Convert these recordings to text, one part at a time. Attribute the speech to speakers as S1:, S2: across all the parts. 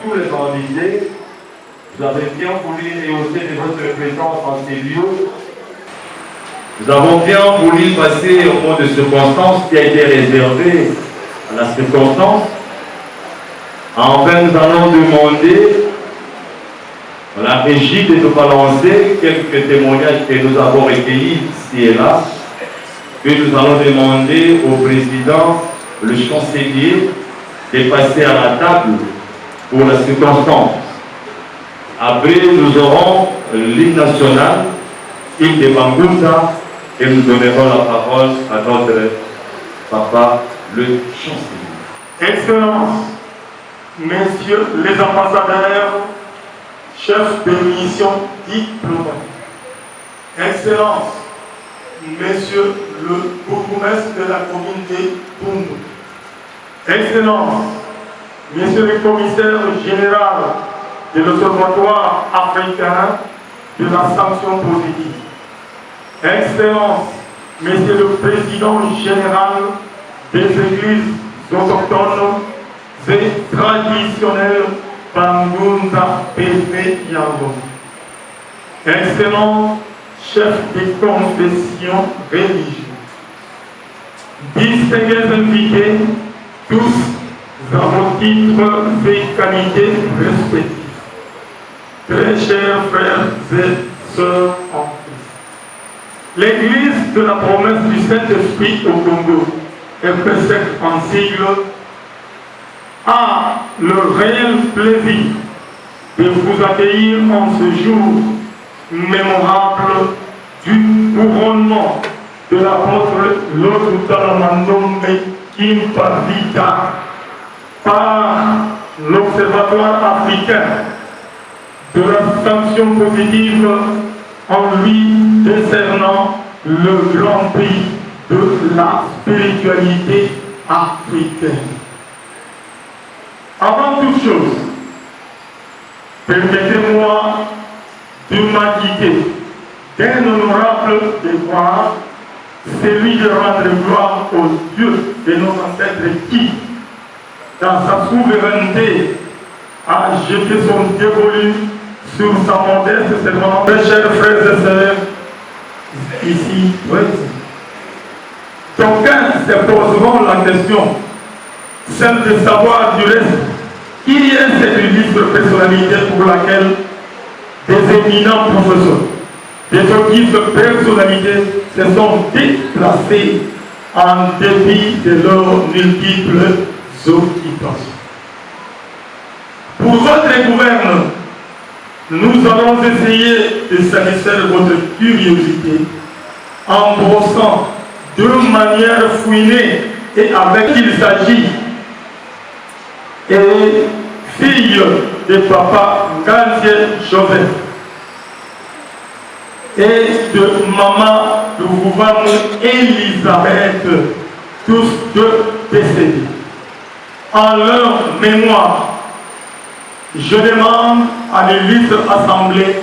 S1: tous les invités, vous avez bien voulu rehausser de votre présence en ces lieux. Nous avons bien voulu passer au mot de circonstance qui a été réservé à la circonstance. Enfin, nous allons demander à la régie de nous balancer quelques témoignages que nous avons recueillis ici et là. Puis nous allons demander au président, le chancelier, de passer à la table pour la circonstance. Après, nous aurons l'hymne national, l'hymne de Bangunza, et nous donnerons la parole à notre papa, le chancelier.
S2: Excellences, messieurs les ambassadeurs, chefs de mission diplomatiques, Excellences, messieurs le bourgmestre de la commune de Toumou, Excellences, messieurs le commissaire général de l'Observatoire africain de la sanction positive, Excellences, Monsieur le Président général des églises autochtones et traditionnelles Bangunza Pévé Yango, Excellents chefs des confessions religieuses, distingués invités, tous à vos titres et qualités respectifs, très chers frères et sœurs en Christ. L'Église de la promesse du Saint-Esprit au Congo, FP7 en sigle, a le réel plaisir de vous accueillir en ce jour mémorable du couronnement de l'apôtre Lotutalamandonge Kimpavita par l'Observatoire africain de la sanction positive en lui décernant le grand prix de la spiritualité africaine. Avant toute chose, permettez-moi de m'acquitter d'un honorable devoir, celui de rendre gloire au Dieu de nos ancêtres qui, dans sa souveraineté, a jeté son dévolu sur sa modeste servante. Mes chers frères et sœurs, ici, d'aucuns se poseront la question, celle de savoir du reste, qui est cette illustre personnalité pour laquelle des éminents professeurs, des auguste personnalités se sont déplacés en dépit de leurs multiples occupations. Pour votre gouverne, nous allons essayer de satisfaire votre curiosité en brossant de manière fouinée et avec qui il s'agit et fille de papa Gantier Joseph et de maman Louvanou Elisabeth, tous deux décédés. En leur mémoire, je demande à l'illustre assemblée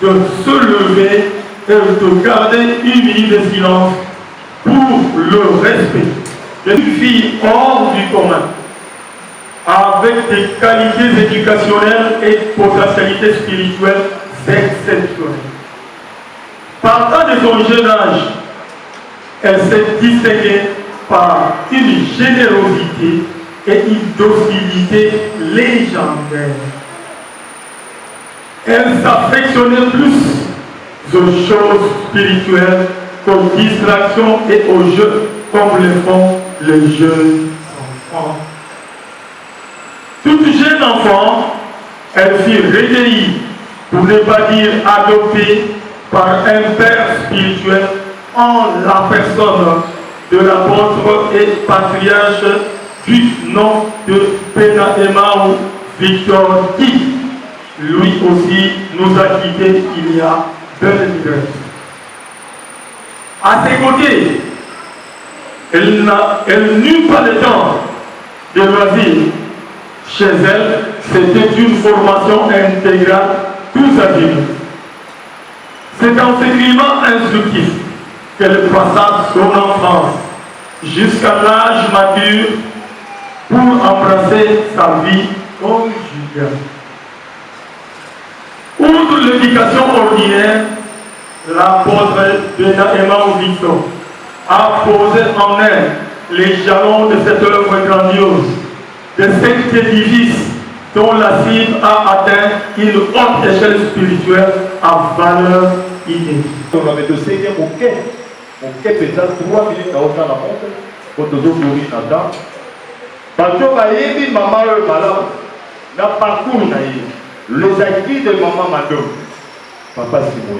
S2: de se lever et de garder une minute de silence pour le respect d'une fille hors du commun, avec des qualités éducationnelles et potentialités spirituelles exceptionnelles. Partant de son jeune âge, elle s'est distinguée par une générosité et une docilité légendaire. Elle s'affectionnait plus aux choses spirituelles qu'aux distractions et aux jeux comme le font les jeunes enfants. Toute jeune enfant, elle fut recueillie, pour ne pas dire adoptée, par un père spirituel en la personne de l'apôtre et patriarche du nom de Penaemaou Victor, qui lui aussi nous a quittés il y a belle lurette. À ses côtés, elle n'eut pas le temps de loisir. Chez elle, c'était une formation intégrale tous azimuts. C'est dans ce climat instructif qu'elle passa son enfance jusqu'à l'âge mature pour embrasser sa vie conjugale. l'éducation ordinaire, l'apôtre Emmanuel Victor a posé en elle les jalons de cette œuvre grandiose, de cet édifice dont la cible a atteint une haute échelle spirituelle à valeur inédite.
S1: On avait de Seigneur au quai peut-être 3 minutes à autant la montre, pour te donner un temps. Parce que maman est malade, n'a parcours les acquis de maman Madame. Papa Simon.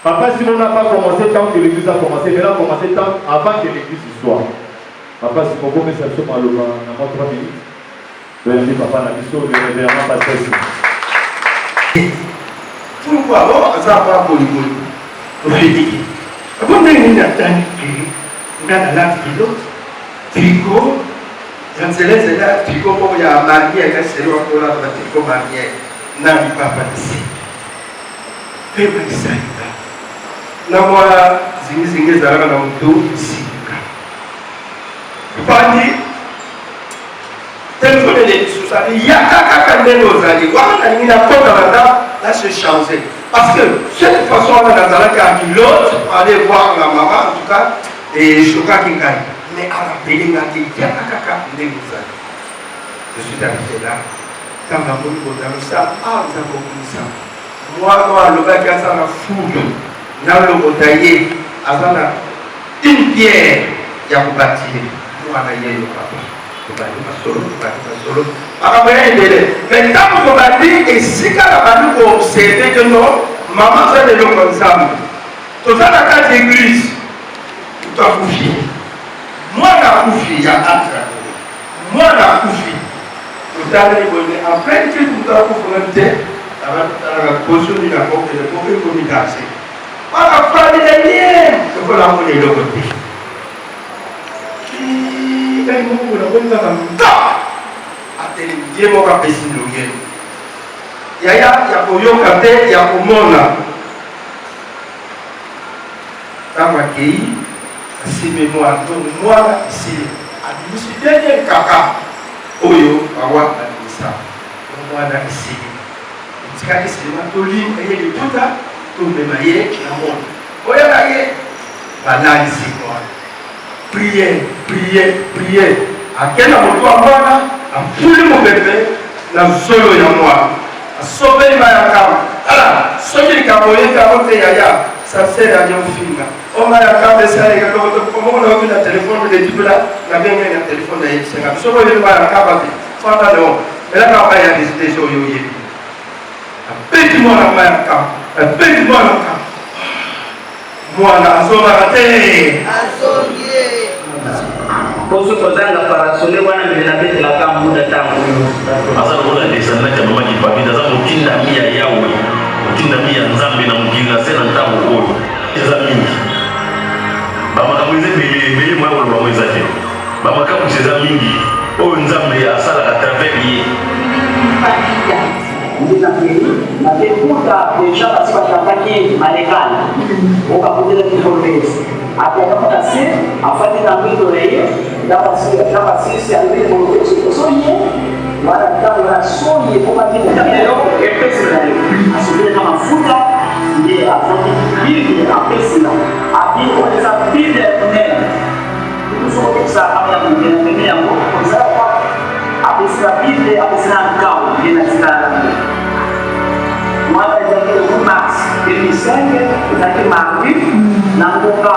S1: Papa Simon n'a pas commencé tant que l'église a commencé, mais il a commencé tant avant que l'église soit. Papa Simon, comme ça se passe dans 3 minutes. Le papa n'a dit le révérend pasteur Simon.
S3: Pourquoi bon, ça va pour le politique. Comment on attend que dans la tricot, je ne sais pas si c'est tricot comme il y a un marié, c'est le tricot marié, n'a pas passé. Mais ça na mwana zingi zalaka na mutu sika bandi telefone de susali yakaka ndenge ozali wana nalingi nakota banda na se changer parce que cette façon on a zalaka pilote aller voir la maman en tout cas et chokaki ngai mais arapeli ngaki yakaka ndenge ozali je suis arrivé là kanga moni kozalisa nzambo komisa mwana alobaki asala foule na lokota ye azana une pierre ya kobatile mwana yeyo papa tobandi masolo makambo ya ebele me ntango tobandi esika na bandi koobserve ke no mama aza leloko nzambe toza na kati église moto akufi mwana akufi ya atra mwana akufi totaleli boye après kristu moto akufungami te atalaka posoni na kokele po ekomitase wana famille bien ko la mo le lokote kai mo ko la bonga ka ateli die mo ka pesi loye ya koyoka te ya komona kama kei asime mo ato mwana isile adimisi denye kaka oyo awa adimisa mwana isile tika isile matoli eye liputa tumema ye na monde oyaka ye balalisi mwana priere akenda moto wa mwana afuli mopepe na zolo ya mwana asopeli mayakama ala soki likambo oyeka ote yaya sasere ajofinga omayakama esaleka omona oki na telefone letibela na benge na telefone na yebisenga soko oyeli mayakama te fanda leo elaka baya desitesi oyo oyebi apeti mwana mayakama apeti mwana kama mwana azolaka te
S4: Poso kozanga parasole wana mbelabetela muda tangu
S5: asa lokola descendant ya mama Kipabida aza motinda mi ya yawe motinda mi ya nzambe na mokili na se na ntango oyo eza mingi bamakambo eza ebele moya koloba ngo eza te bamakambo eza mingi oyo nzambe asalaka travers ye
S4: nakekuta deja basi batangaki Marekani okakutela kifolesi atakamuta se afati na mwindo leye nabasisi alibele molokosoye wala ntango na soye komakinelelo epesina asubile na mafuta ye afati bible apesina abikoleza bible munene kusokokisa amya mungene yango kozala apesina bible apesina nkao yenatikala mwana ezalaki le mars 2005 ezalaki mardi na ngoka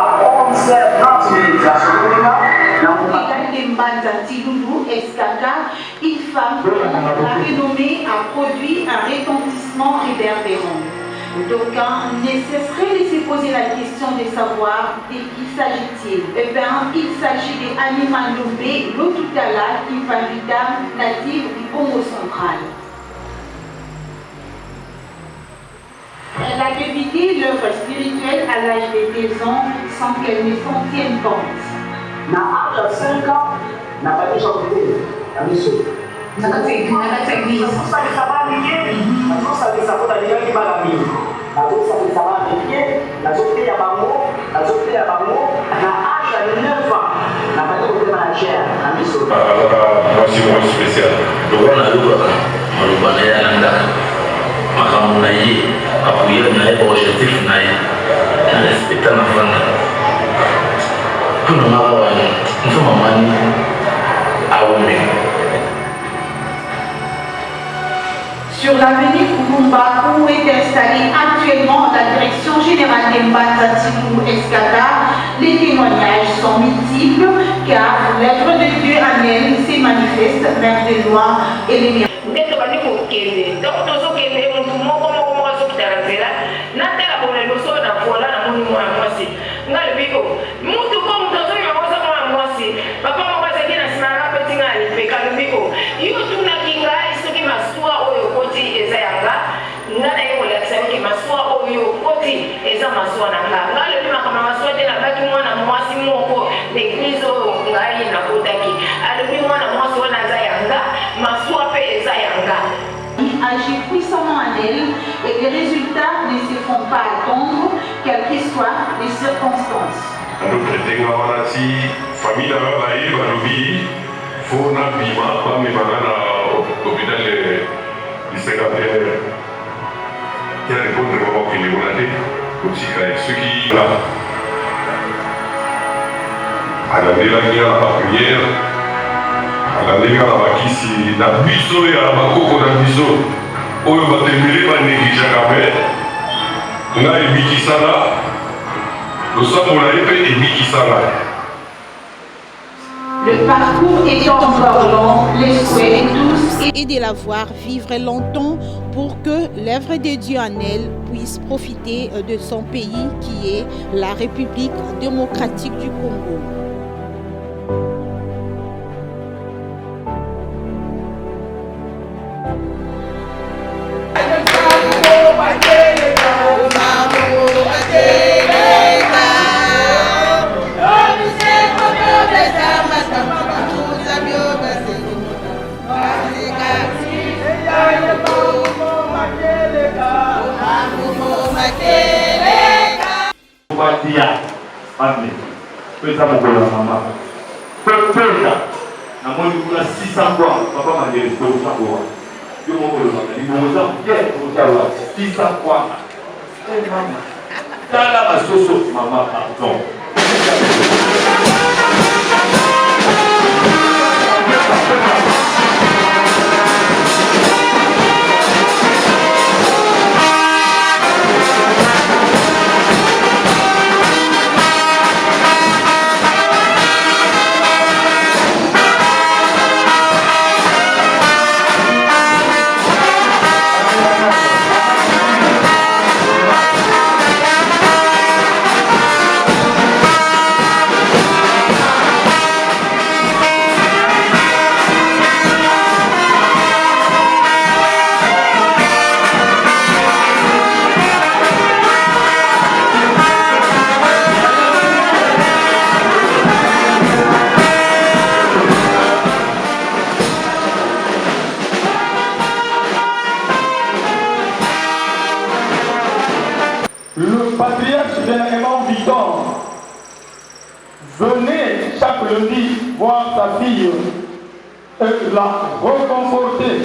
S4: 11h30 minutes asokoleka na ngoka
S6: Mbanza Tiloulou Escaka, une femme la renommée a produit un retentissement réverbérant. D'aucuns ne cesseraient de se poser la question de savoir de qui s'agit-il. Eh bien, il s'agit de Anima Lobé, l'Otutala, une famille d'âme native du Congo central. Elle a débuté l'œuvre spirituelle à l'âge de 2 ans sans qu'elle ne s'en tienne compte.
S4: Na âge de 5 ans, n'a pas déjà oublié la mission.
S5: spécial. prière na ye objectif na ye na respecta na fanda kuna maka wa nso mamani awome.
S6: Sur l'avenue Kouloumba, où est installée actuellement la direction générale des Mbatatikou Escada, les témoignages sont multiples car l'œuvre de Dieu en elle se manifeste même de loin et les miracles. Agit puissamment en elle et les résultats ne se font pas attendre, quelles que soient les circonstances.
S7: Famille faut alandeli kaka bakisi na biso ya bakoko na biso oyo batembele baneglijaka mpe nga ebikisana losambola ye mpe ebikisana.
S6: Le parcours est encore long, les souhaits tous
S8: et de la voir vivre longtemps pour que l'œuvre de Dieu en elle puisse profiter de son pays qui est la République démocratique du Congo.
S1: Pesa mokolo na mama pesa na moni kuna 600 francs papa mandele ko sakoa yo mokolo na ni moza ye ko tawa 600 francs mama tala basoso mama pardon.
S2: Le patriarche Vénérément Victor venait chaque lundi voir sa fille et la reconforter.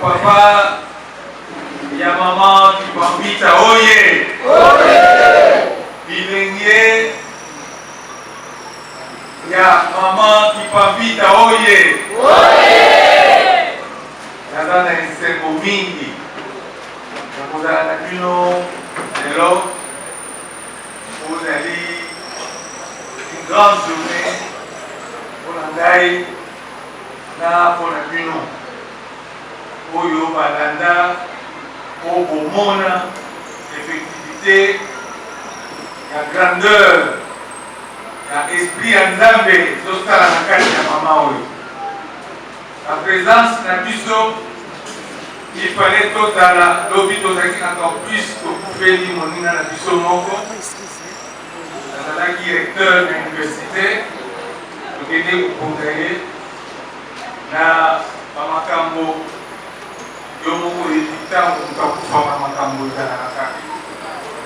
S9: Papa, il y a maman qui m'invite à Oye. Bilingue, il y a maman qui m'invite à Oye. Nazana Nsengo mingi. Nakozala na bino lelo. Vous allez une grande journée pour l'Andaï na pour la bino. Oyo balanda au bomona effectivité la grandeur la esprit Nzambe zosala na kati ya mama oyo. La présence na biso il fallait totala lobi tozalaki encore plus tokufeli moninga na biso moko azalaki recteur de l'université tokende kokonga ye na bamakambo yo moko oyebi ntango moto akufaka makambo ezalaka kaka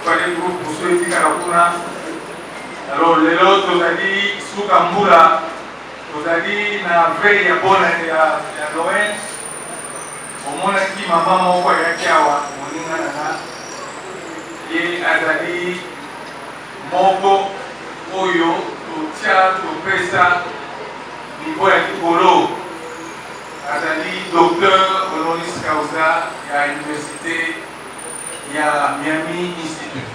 S9: fale groupe mosu etikala kuna. Alors lelo tozali suka mbula tozali na veille ya bona ya Noël omonaki mama moko ayaki awa moninga nanga ye azali moko oyo totia topesa niveau ya likolo azali docteur honoris causa ya université ya Miami Institute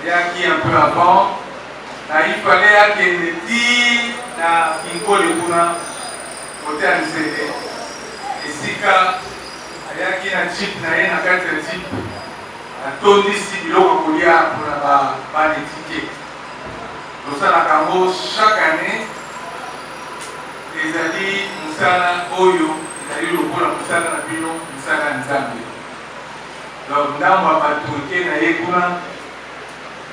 S9: ayaki un peu avant na il fallait akende ti na kinkole kuna kote ya Nzele esika ayaki na chip na ye na kati ya chip atondisi biloko kolia mpona banetike tosalaka yango chaque année ezali mosala oyo ezali lokola mosala na bino mosala ya Nzambe. Donc ndambo ya bato eke na ye kuna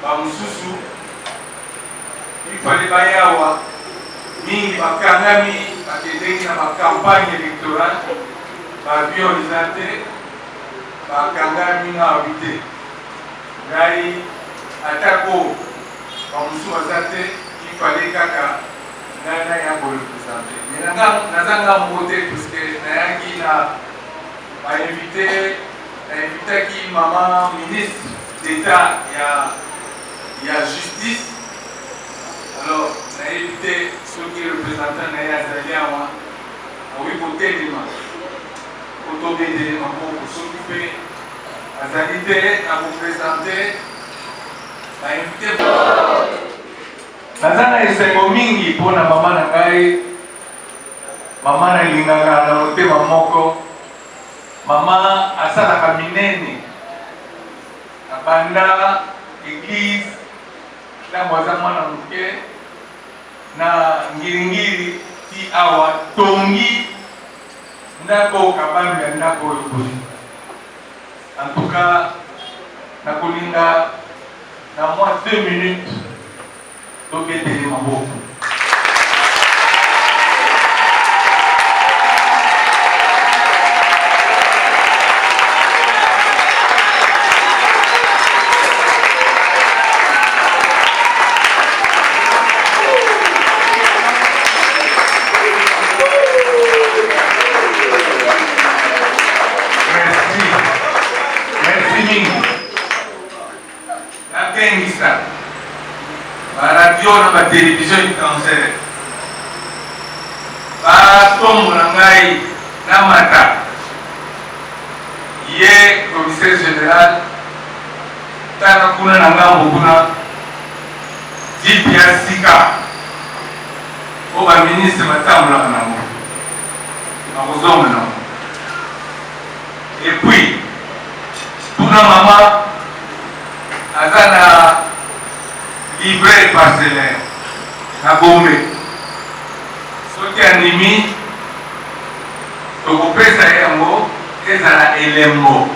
S9: bamosusu ifale bayawa mingi bakangami bakendeki na bakampagne électorale baavion eza te bakangami nga abi te ngai atako bamosusu baza te ifale kaka ngai naya korepresente me nazanga moko te puisque nayaki na nainvitaki mama ministre d'état ya justice. Alors nayebi te soki représentant na ye azali awa awi kotelema kotobendelema moko soki mpe azali te akopresente nainvite naza na esengo mingi mpona mama na ngai mama nalingaka na motema moko mama asalaka minene abanda église ntango aza mwana moke na ngiringiri ti awa tongi ndako kabambi ya ndako oyo kozi. En tout cas nakolinga na mwa 2 minutes toketele maboko. Radio na télévision étrangère batombola ngai na mata ye commissaire général tala kuna na ngambo kuna jipi ya sika o baministre batambulaka nango bakozonga nango et puis tuna mama aza na livret parcellaire na Gombe soki andimi tokopesa yango ezala elembo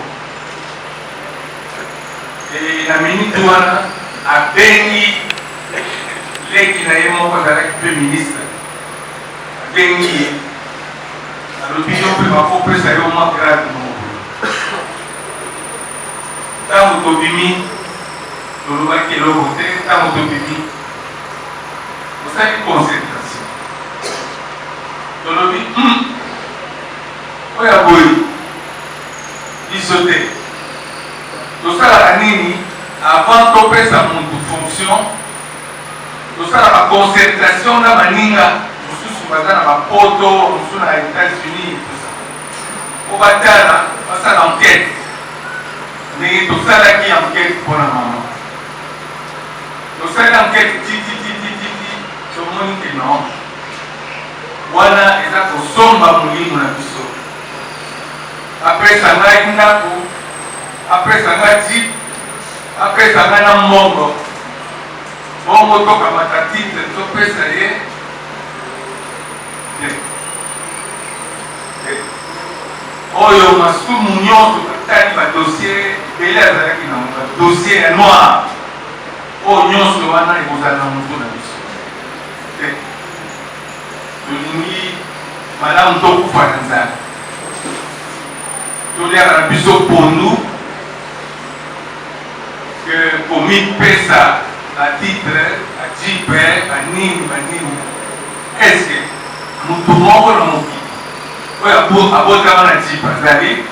S9: na minute wana abengi leki na ye moko azalaki mpe ministre abengi ye alobi yo mpe bakopesa yo mwa grade moko ntango tobimi tolobaki eloko te ntango tobimi osali concentration tolobi oya boyi biso te tosalaka nini avant topesa motu fonction tosalaka concertation na baninga mosusu baza na bapoto mosusu na États-Unis po batala basala enquête ndenge tosalaki enquête mpona mama tosali enquête tititititi tomoni ke non wana eza kosomba molimo na biso apesa ngai ndako apesa ngai jip apesa ngai na mbongo bongo tokamata titre topesa ye oyo masumu nyonso totali badossier ebele azalaki na dossier ya noir oyo nyonso wana ekozala na moto na biso te tolingi malamu tokufa na nzala toliaka na biso pondu ke komipesa batitre bajipe banini banini eske motu moko na mokili oyo abotama na jipe azali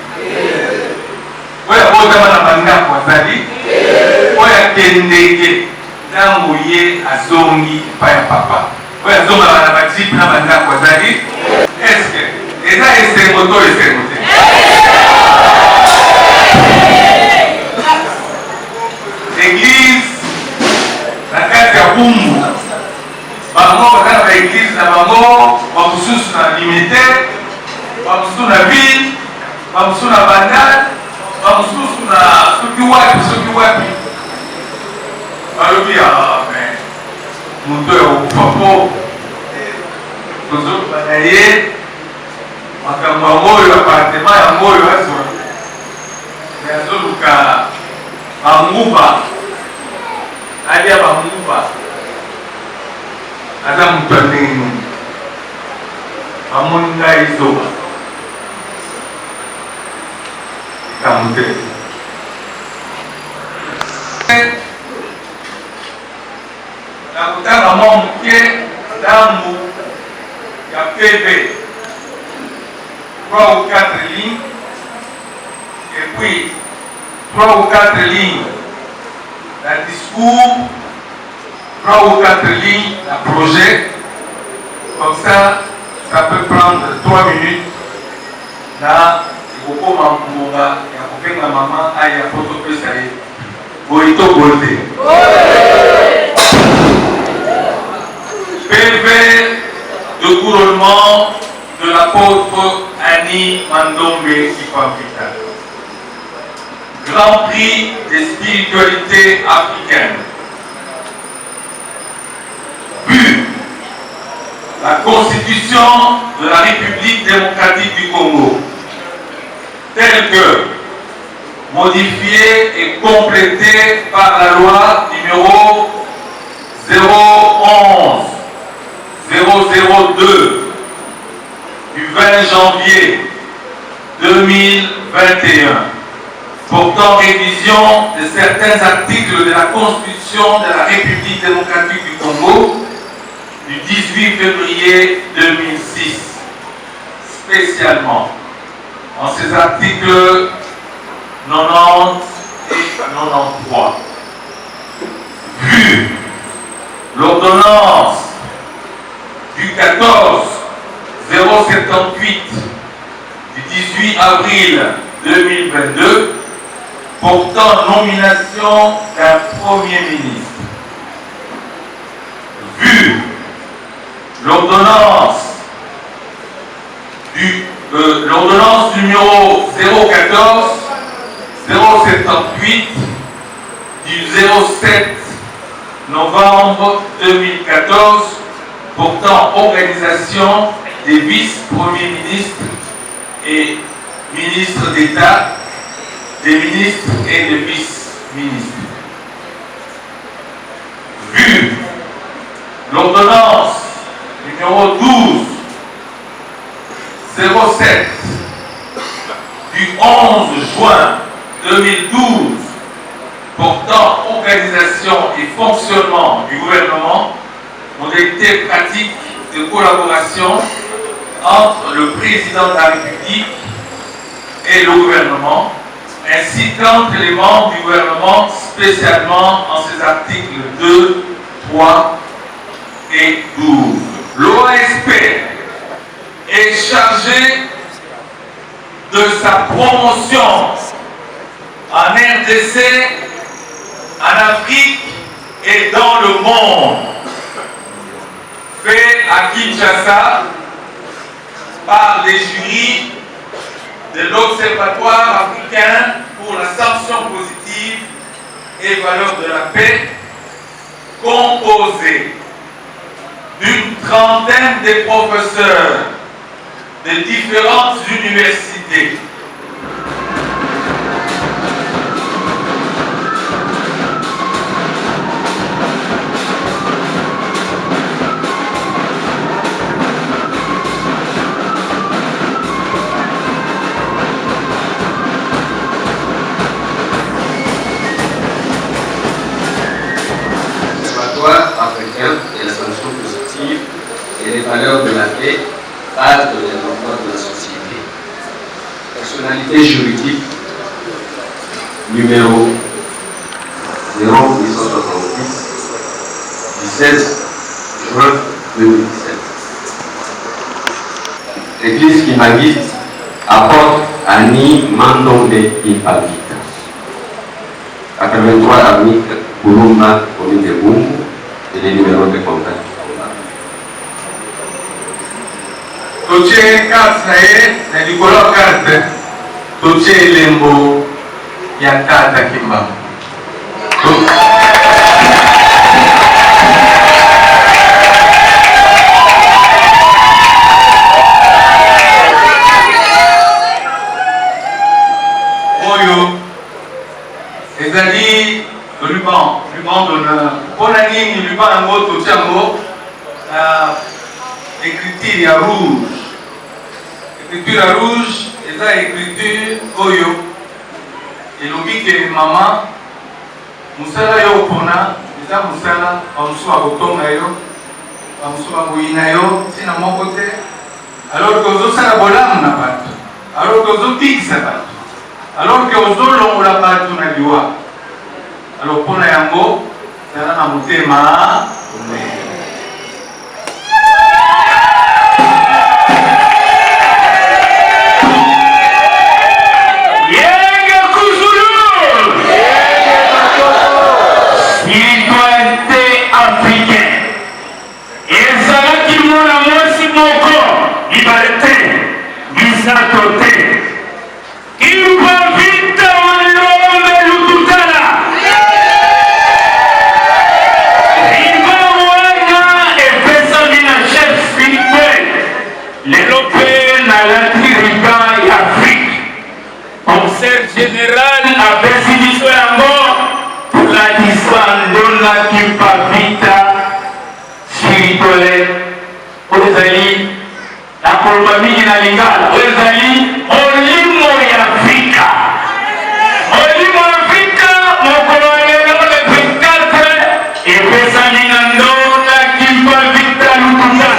S9: oyo abotama na bandako azali oyo akendeke ntango ye azongi epai ya papa oyo azongaka na bajipe na bandako azali eske eza esengo to esengo te église na kati ya bumbu bango baza na baeglise na bango bamosusu na limite bamosusu na ville bamosusu na bandal bamosusu na soki wapi balobi moto ya kokufa mpo tozoloba na ye makambo yango oyo apartema yango oyo azwa me azoluka banguba alia banguba aza moto ya ndenge nini bamoni ngai zoba likambo te na kotanga mwa moke ndambu ya PV 3 ou 4 lignes et puis 3 ou 4 lignes d'un discours, 3 ou 4 lignes d'un projet. Comme ça peut prendre 3 minutes. Là, il faut que la maman aille à photo que ça y est. Boito Goldé. PV de couronnement de l'apôtre Annie Mandombe Kipamvita. Grand prix des spiritualités africaines. But, la Constitution de la République démocratique du Congo, telle que modifiée et complétée par la loi numéro 011-002 du 20 janvier 2021. Portant révision de certains articles de la Constitution de la République démocratique du Congo du 18 février 2006, spécialement en ces articles 90 et 93. Vu l'ordonnance du 14-078 du 18 avril 2022 portant nomination d'un Premier ministre. Vu l'ordonnance numéro 014-078 du 07 novembre 2014 portant organisation des vice-premiers ministres et ministres d'État, des ministres et des vice-ministres. Vu l'ordonnance numéro 12-07 du 11 juin 2012 portant organisation et fonctionnement du gouvernement, modalités pratiques de collaboration entre le président de la République et le gouvernement, ainsi qu'entre les membres du gouvernement, spécialement en ces articles 2, 3 et 12. L'OASP est chargé de sa promotion en RDC, en Afrique et dans le monde, fait à Kinshasa par les jurys de l'Observatoire africain pour la sanction positive et valeur de la paix, composé d'une trentaine de professeurs de différentes universités.
S10: Africain et la sanction positive et les valeurs de la paix, base de développement de la société. Personnalité juridique numéro 0870 du 16 juin 2017. L'église qui m'habite apporte Annie Mandonde Impavita. 83 avenue Burumba, commune de Bumbu, et les numéros de contact.
S9: Toche kasaye na likolo karte toche lembo ya tata Kimba. Oyo ezali ruban d'honneur. Pour la ligne ruban yango toche yango écriture ya rouge. Écriture à rouge, et ça écriture oyo. Et l'obi que maman, musala yo pona, et ça musala, bamusu bakotonga yo, bamusu bakoyina yo, tina mon côté. Alors que ozo sala bolamu na bato, alors que ozo bikisa bato, alors que ozo longola bato na liwa. Alors pona yango, sala na mutema,
S2: général a présidé pour la disbandona qui pavita spirituelle Ozali la Colomabie na Lingala Ozali Olimo ya Afrika Olimo Afrika Mokololelo le 24 et pesani na ndona qui pavita Lutunda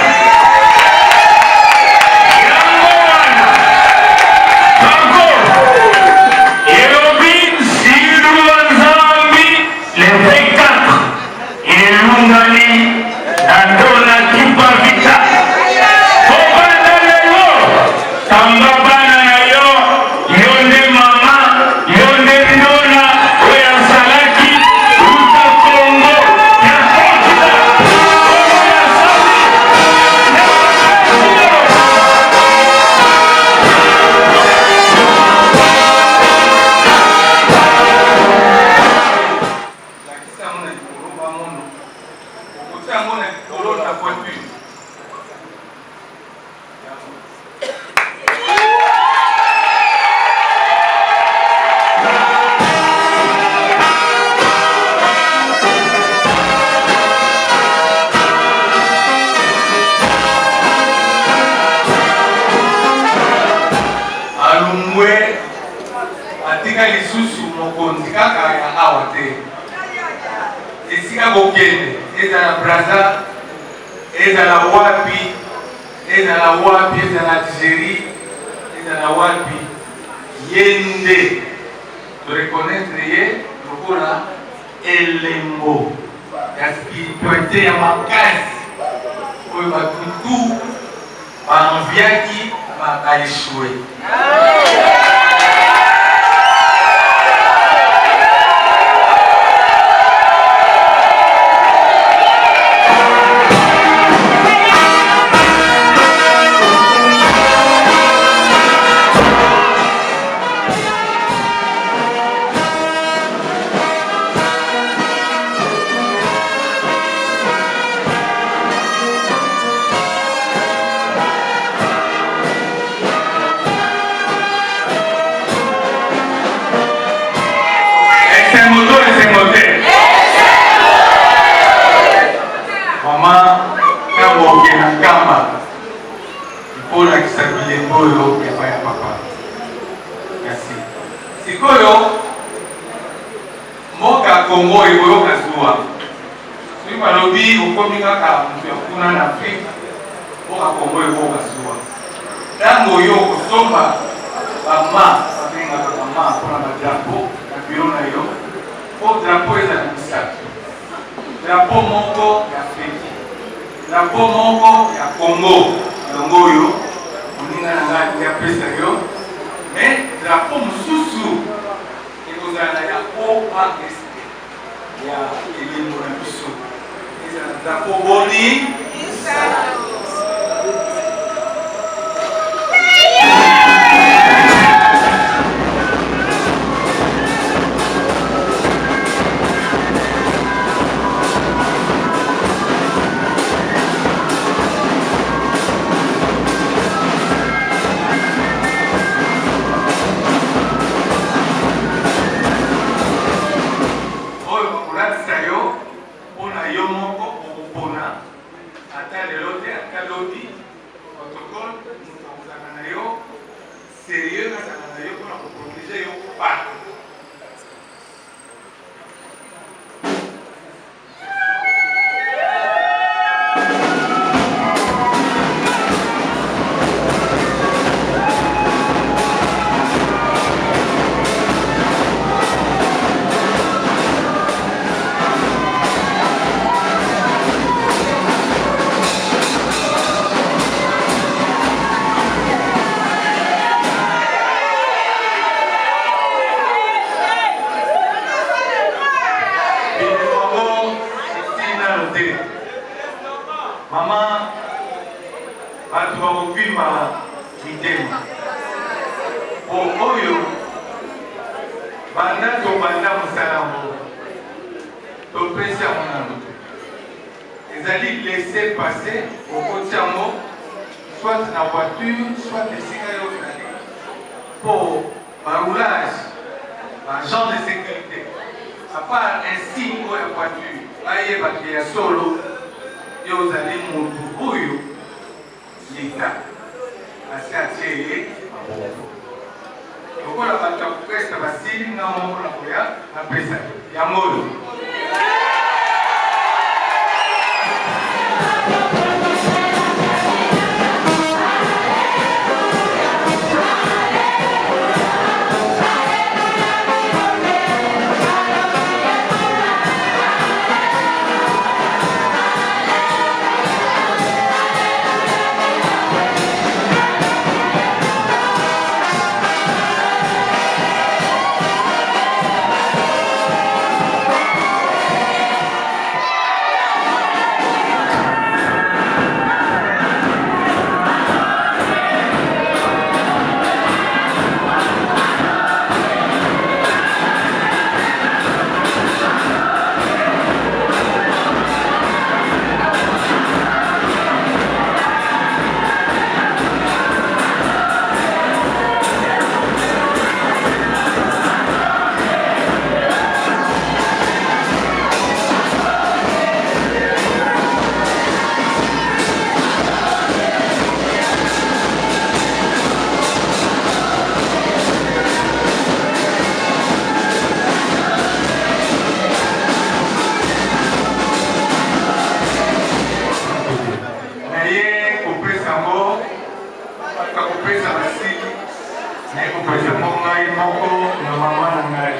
S2: atika lisusu mokonzi kaka ya awa te esika kokende ezala Braza ezala wapi
S9: ezala wapi, ezala Algérie, ezala wapi, yende de reconnaître ye lokola elembo ya spiritualité ya makasi oyo batutu banviaki bakaeshue. Mama, kama ukena kama ipona kisabile mboyo ya baya papa. Merci. Sikoyo moka Kongo iboyo kazua. Sui balobi ukomi kaka mtu na Afrika. Moka Kongo iboyo kazua. Tango yo kusoma mama, sabenga mama kuna madrapo na biona yo. O drapo eza misatu. Drapo moko ya Afrika. Drapo moko ya Congo. Longo yo. Uninga na ngati ya pesa yo. Mais drapo mususu. Ekozala ya OAST. Ya elimu na biso. Eza drapo boni. Mama, batu bakopima mitema. Oyo, banda to banda musalamu. Topesa monano. Ezali laisser passer au kotiamo, soit na voiture, soit esika yo zali. Pour baroulage, agent de sécurité. À part un signe ou une voiture, aïe baki ya solo. Yo zali mutu oyo lita asi atie lokola bato ya kopesa basili nga moko na koya apesa yango oyo merci nekopesa mpo ngai moko na mama na ngai.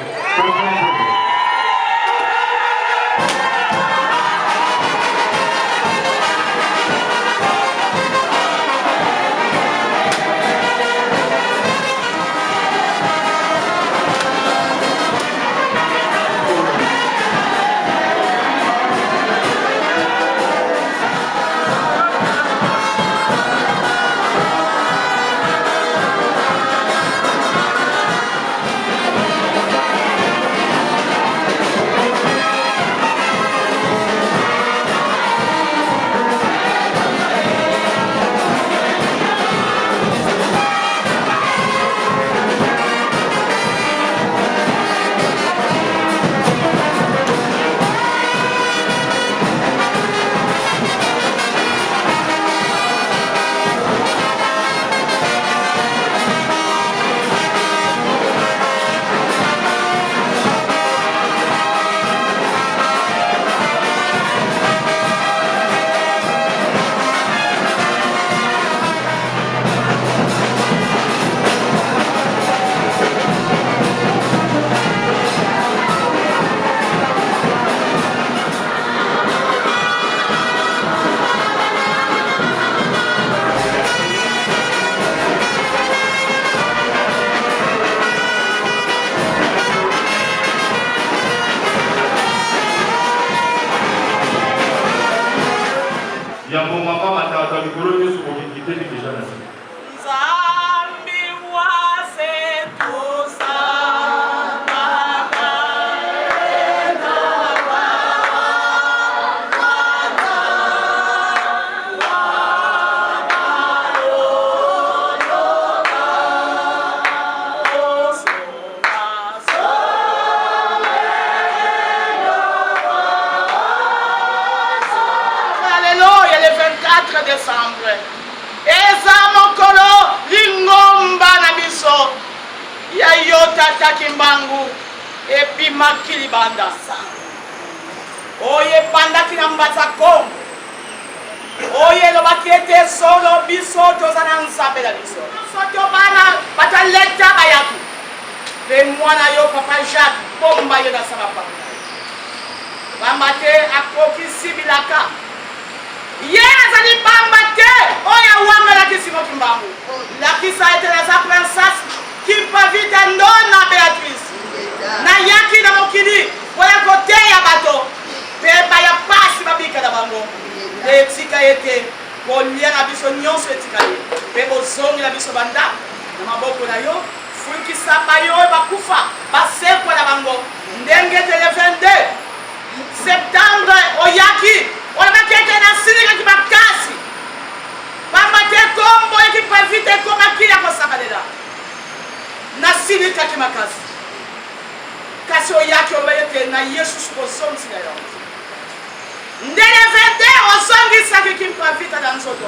S11: décembre. Eza mokolo lingomba na biso ya yo tata Kimbangu epi makili banda oye bandaki na mbaza Kongo oye lobaki ete solo biso toza na nzambe na biso soto bana bataleta bayaku pe mwana yo papa Jacques bomba yo na sama papa bamba te akokisi bilaka ye azali bamba te oya wanga la kisimo Kimbangu la kisa ete na sa princesse Kimpa vita ndona Beatrice na yaki na mokili wala kote ya bato peba ya pasi babika na bango etika ete kolia na biso nyonso etika ye pe bozongi na biso banda na maboko na yo fulkisa bayo bakufa basekwa na bango ndenge te le 22 septembre oyaki olobaki ete na silika kibakasi bamba te kombo ekipa vite komakili akosakalela na silika kimakasi kasi oyaki obayete na Yesu sukozongisi na yo ndele vende ozongisaki Kimpa vita na nzoto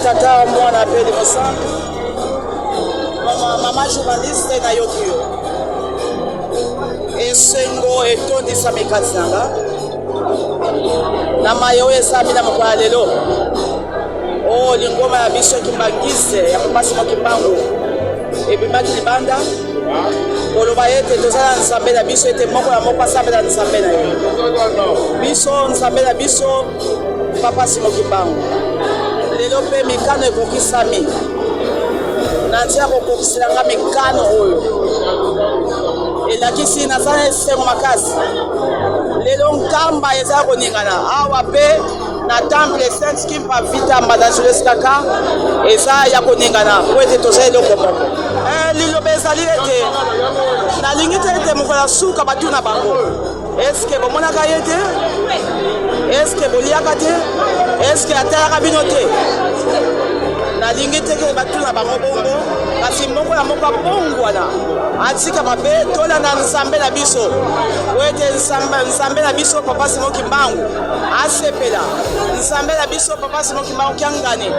S11: tata mwana pe de mosantu mama journaliste na yoki yo esengo etondisa mikasi nanga na maye oyo esami na mokolo ya lelo oyo lingoma ya biso kimbangise ya kopasi mokimbangu ebimaki libanda koloba ete tozala nzambe na biso ete moko na moko asambela nzambe na ye biso nzambe na biso papasi mokimbangu lelo mpe mikano ekokisami na ntia kokokiselanga mikano oyo elakisi nazala esengo makasi lelo nkamba ezala koningana awa mpe na temple saint kimpa vitamba na jules kaka eza ya koningana po ete toza eloko moko liloba ezali ete nalingi te ete mokolo ya suka batuna bango eske bomonaka ye te eske boliaka te eske atalaka bino te nalingi teke batuna bango bongo kasi moko ya moko abongwana atika mabe tolanda nzambe na biso po ete nzambe na biso papa Simon Kimbangu asepela nzambe na biso papa Simon Kimbangu kiangani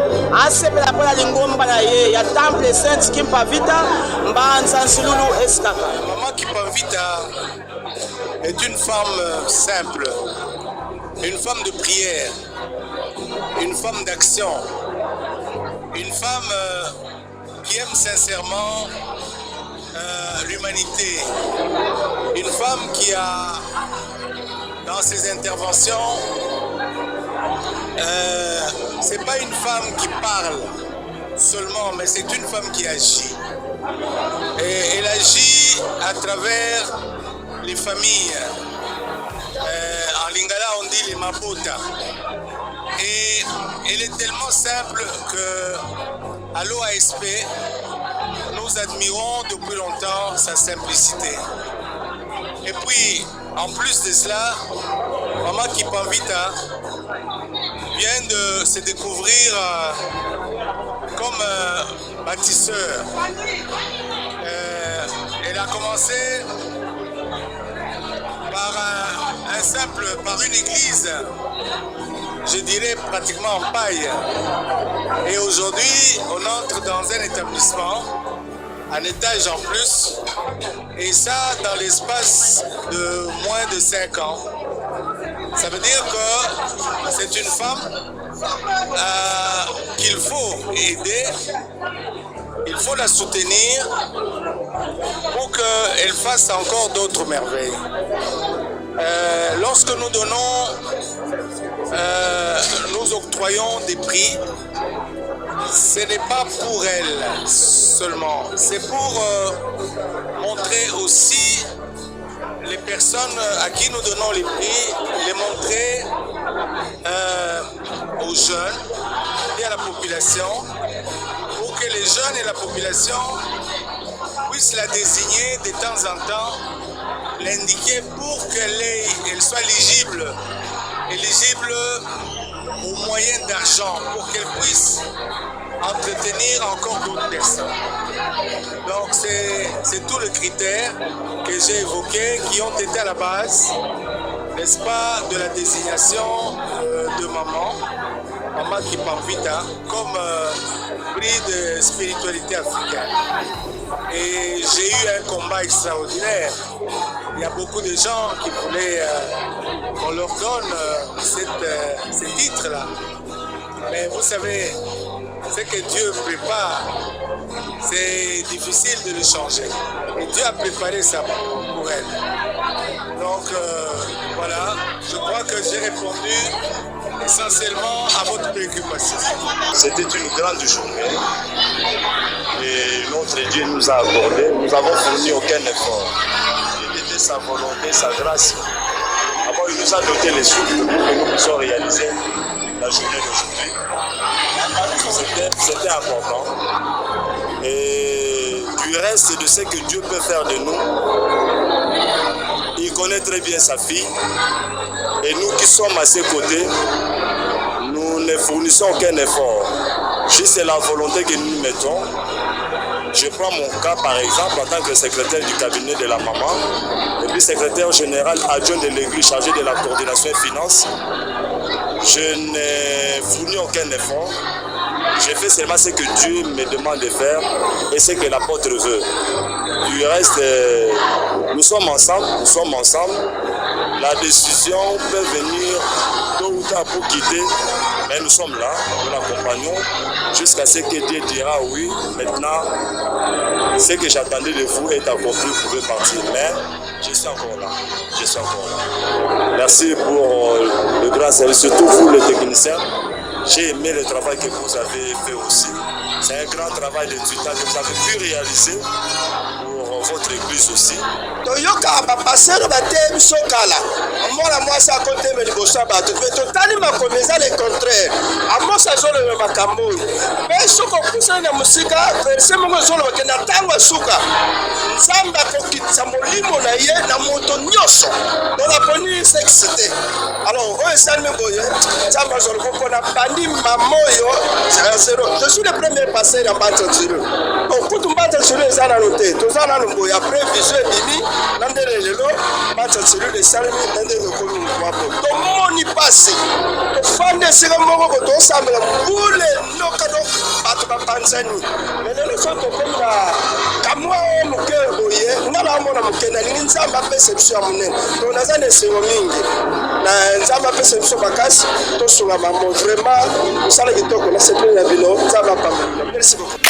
S11: asepela mpo na lingomba na ye ya temple saint Kimpa Vita mbanza nsululu eskaka.
S3: Maman Kimpa Vita est une femme simple, une femme de prière, une femme d'action, une femme qui aime sincèrement l'humanité, une femme qui a dans ses interventions, c'est pas une femme qui parle seulement, mais c'est une femme qui agit. Et elle agit à travers les familles. En lingala on dit les mabota. Et elle est tellement simple que à l'OASP, nous admirons depuis longtemps sa simplicité. Et puis, en plus de cela, Maman Kimpa Vita vient de se découvrir comme bâtisseur. Elle a commencé par une église, je dirais pratiquement en paille. Et aujourd'hui, on entre dans un établissement, un étage en plus, et ça dans l'espace de moins de 5 ans. Ça veut dire que c'est une femme qu'il faut aider, il faut la soutenir pour qu'elle fasse encore d'autres merveilles. Lorsque nous donnons, nous octroyons des prix, ce n'est pas pour elle seulement, c'est pour montrer aussi les personnes à qui nous donnons les prix, les montrer aux jeunes et à la population, pour que les jeunes et la population puissent la désigner de temps en temps, l'indiquer pour qu'elle soit éligible aux moyens d'argent, pour qu'elle puisse entretenir encore d'autres personnes. Donc c'est tout le critère que j'ai évoqué qui ont été à la base, n'est-ce pas, de la désignation de Maman Kimpa Vita comme prix de spiritualité africaine. Et j'ai eu un combat extraordinaire. Il y a beaucoup de gens qui voulaient qu'on leur donne ce titre-là. Mais vous savez, ce que Dieu prépare, c'est difficile de le changer. Et Dieu a préparé ça pour elle. Donc voilà, je crois que j'ai répondu essentiellement à votre préoccupation.
S12: C'était une grande journée et notre Dieu nous a accordé, nous n'avons fourni aucun effort. Il était sa volonté, sa grâce. D'abord, il nous a doté les sous pour que nous puissions réaliser la journée d'aujourd'hui. C'était important. Et du reste de ce que Dieu peut faire de nous, il connaît très bien sa fille. Et nous qui sommes à ses côtés, nous ne fournissons aucun effort. Juste la volonté que nous mettons. Je prends mon cas par exemple en tant que secrétaire du cabinet de la maman et puis secrétaire général adjoint de l'église chargé de la coordination et finances. Je n'ai fourni aucun effort. Je fais seulement ce que Dieu me demande de faire et ce que l'apôtre veut. Du reste, nous sommes ensemble. La décision peut venir tôt ou tard pour quitter, mais nous sommes là, nous l'accompagnons jusqu'à ce que Dieu dira oui. Maintenant, ce que j'attendais de vous est accompli, vous pouvez partir. Mais je suis encore là. Merci pour le grand service, surtout vous les techniciens. J'ai aimé le travail que vous avez fait aussi. C'est un grand travail d'étudiant que vous avez pu réaliser pour votre église aussi.
S3: Toyoka bapasero bate biso kala amona mwasi akotembe liboso ya bato mpe totali makomi eza le contraire amosi azoloba makambo oyo mpe soki okusani na mosika verse moko ezoloba ke na ntango esuka nzambe akokitisa molimo na ye na moto nyonso tolaponi sexe te. Alors oyo esalemi boye nzambe azoloba mpona bandi mama oyo zero. Je suis le premier pasteur ya Mbanza Nzelu okutu Mbanza Nzelu eza nano te toza nano boye après vision ebimi nandele lelo Mbanza Nzelu esalemi nandele lokomi mwapo tomoni pasi tofanda esika moko tosambela mbule nokano bato bapanzani lelo so tokomi na kamwa oyo moke boye nga naomona moke nalingi nzambe apesa biso ya monene to naza na esengo mingi na nzambe apesa biso makasi tosunga mamo vraiment osala kitoko na sepeli na bino nzambe apamba. Merci beaucoup.